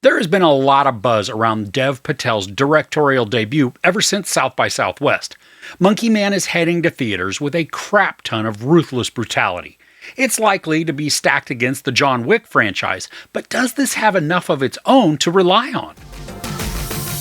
There has been a lot of buzz around Dev Patel's directorial debut ever since South by Southwest. Monkey Man is heading to theaters with a crap ton of ruthless brutality. It's likely to be stacked against the John Wick franchise, but does this have enough of its own to rely on?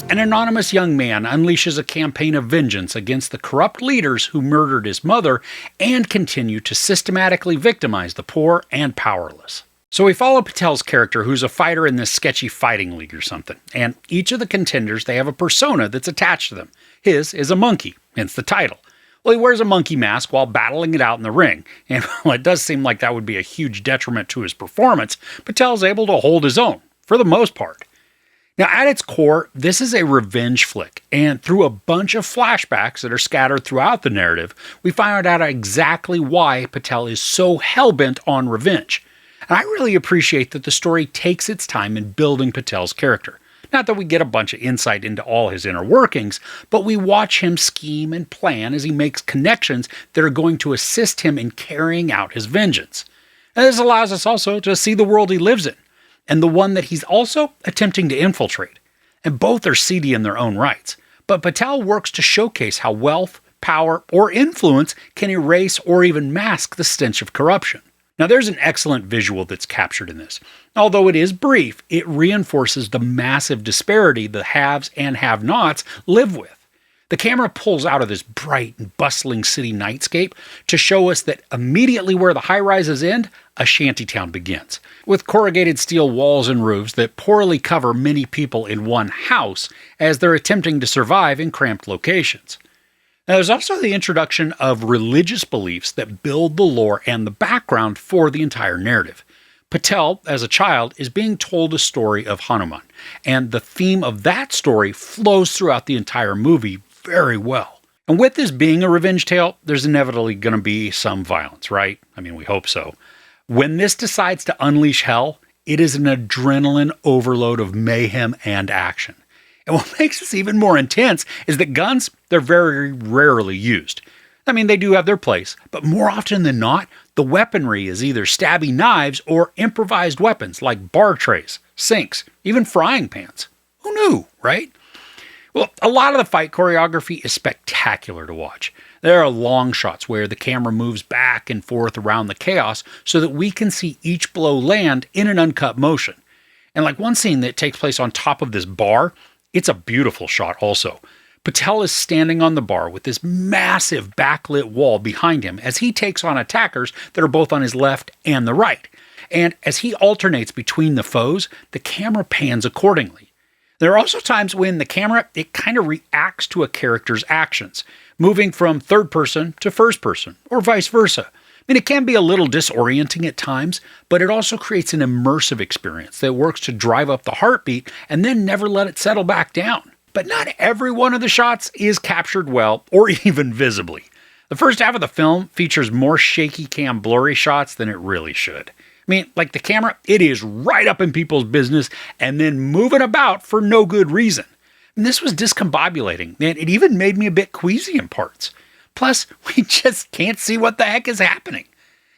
An anonymous young man unleashes a campaign of vengeance against the corrupt leaders who murdered his mother and continue to systematically victimize the poor and powerless. So we follow Patel's character, who's a fighter in this sketchy fighting league or something, and each of the contenders, they have a persona that's attached to them. His is a monkey, hence the title. Well, he wears a monkey mask while battling it out in the ring, and while it does seem like that would be a huge detriment to his performance, Patel's able to hold his own, for the most part. Now, at its core, this is a revenge flick, and through a bunch of flashbacks that are scattered throughout the narrative, we find out exactly why Patel is so hell-bent on revenge. And I really appreciate that the story takes its time in building Patel's character. Not that we get a bunch of insight into all his inner workings, but we watch him scheme and plan as he makes connections that are going to assist him in carrying out his vengeance. And this allows us also to see the world he lives in, and the one that he's also attempting to infiltrate. And both are seedy in their own rights. But Patel works to showcase how wealth, power, or influence can erase or even mask the stench of corruption. Now, there's an excellent visual that's captured in this. Although it is brief, it reinforces the massive disparity the haves and have-nots live with. The camera pulls out of this bright and bustling city nightscape to show us that immediately where the high-rises end, a shantytown begins, with corrugated steel walls and roofs that poorly cover many people in one house as they're attempting to survive in cramped locations. Now, there's also the introduction of religious beliefs that build the lore and the background for the entire narrative. Patel, as a child, is being told a story of Hanuman, and the theme of that story flows throughout the entire movie very well. And with this being a revenge tale, there's inevitably going to be some violence, right? I mean, we hope so. When this decides to unleash hell, it is an adrenaline overload of mayhem and action. And what makes this even more intense is that guns, they're very rarely used. I mean, they do have their place, but more often than not, the weaponry is either stabby knives or improvised weapons like bar trays, sinks, even frying pans. Who knew, right? Well, a lot of the fight choreography is spectacular to watch. There are long shots where the camera moves back and forth around the chaos so that we can see each blow land in an uncut motion. And like one scene that takes place on top of this bar, it's a beautiful shot also. Patel is standing on the bar with this massive backlit wall behind him as he takes on attackers that are both on his left and the right. And as he alternates between the foes, the camera pans accordingly. There are also times when the camera, it kind of reacts to a character's actions, moving from third person to first person, or vice versa. I mean, it can be a little disorienting at times, but it also creates an immersive experience that works to drive up the heartbeat and then never let it settle back down. But not every one of the shots is captured well or even visibly. The first half of the film features more shaky cam blurry shots than it really should. I mean, like the camera, it is right up in people's business and then moving about for no good reason. And this was discombobulating, and it even made me a bit queasy in parts. Plus, we just can't see what the heck is happening.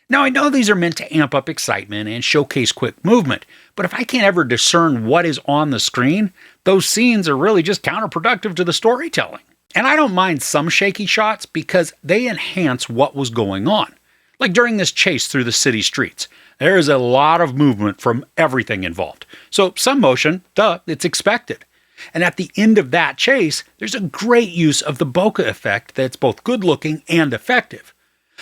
Now, I know these are meant to amp up excitement and showcase quick movement, but if I can't ever discern what is on the screen, those scenes are really just counterproductive to the storytelling. And I don't mind some shaky shots because they enhance what was going on. Like during this chase through the city streets, there is a lot of movement from everything involved. So some motion, it's expected. And at the end of that chase, there's a great use of the bokeh effect that's both good-looking and effective.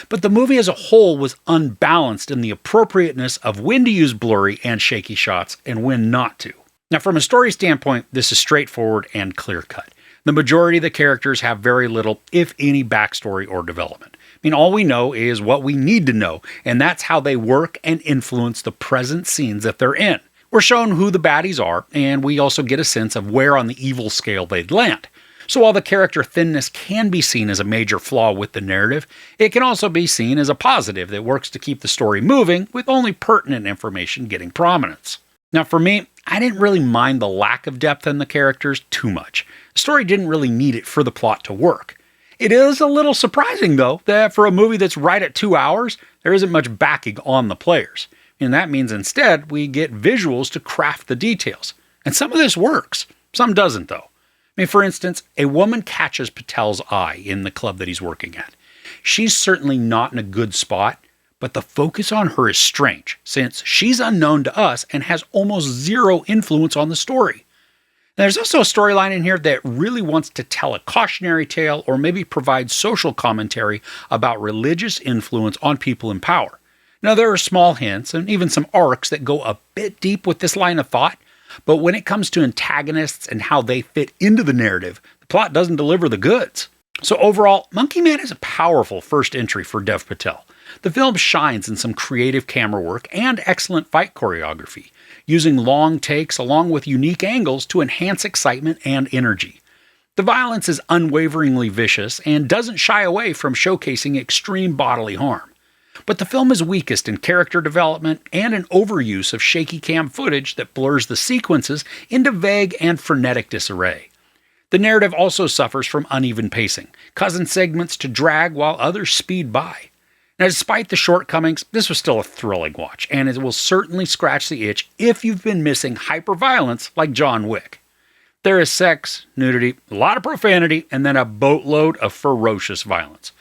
But the movie as a whole was unbalanced in the appropriateness of when to use blurry and shaky shots and when not to. Now, from a story standpoint, this is straightforward and clear-cut. The majority of the characters have very little, if any, backstory or development. I mean, all we know is what we need to know, and that's how they work and influence the present scenes that they're in. We're shown who the baddies are, and we also get a sense of where on the evil scale they'd land. So while the character thinness can be seen as a major flaw with the narrative, it can also be seen as a positive that works to keep the story moving with only pertinent information getting prominence. Now for me, I didn't really mind the lack of depth in the characters too much. The story didn't really need it for the plot to work. It is a little surprising though that for a movie that's right at 2 hours, there isn't much backing on the players. And that means instead we get visuals to craft the details. And some of this works, some doesn't though. I mean, for instance, a woman catches Patel's eye in the club that he's working at. She's certainly not in a good spot, but the focus on her is strange, since she's unknown to us and has almost zero influence on the story. There's also a storyline in here that really wants to tell a cautionary tale or maybe provide social commentary about religious influence on people in power. Now, there are small hints and even some arcs that go a bit deep with this line of thought, but when it comes to antagonists and how they fit into the narrative, the plot doesn't deliver the goods. So overall, Monkey Man is a powerful first entry for Dev Patel. The film shines in some creative camera work and excellent fight choreography, using long takes along with unique angles to enhance excitement and energy. The violence is unwaveringly vicious and doesn't shy away from showcasing extreme bodily harm. But the film is weakest in character development and an overuse of shaky cam footage that blurs the sequences into vague and frenetic disarray. The narrative also suffers from uneven pacing, causing segments to drag while others speed by. Now, despite the shortcomings, this was still a thrilling watch, and it will certainly scratch the itch if you've been missing hyper-violence like John Wick. There is sex, nudity, a lot of profanity, and then a boatload of ferocious violence.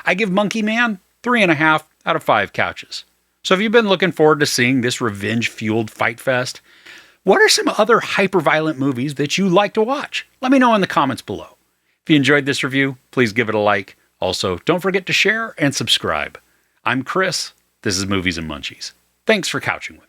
I give Monkey Man 3.5 out of 5 couches. So if you've been looking forward to seeing this revenge-fueled fight fest, what are some other hyper-violent movies that you like to watch? Let me know in the comments below. If you enjoyed this review, please give it a like. Also, don't forget to share and subscribe. I'm Chris. This is Movies and Munchies. Thanks for couching with me.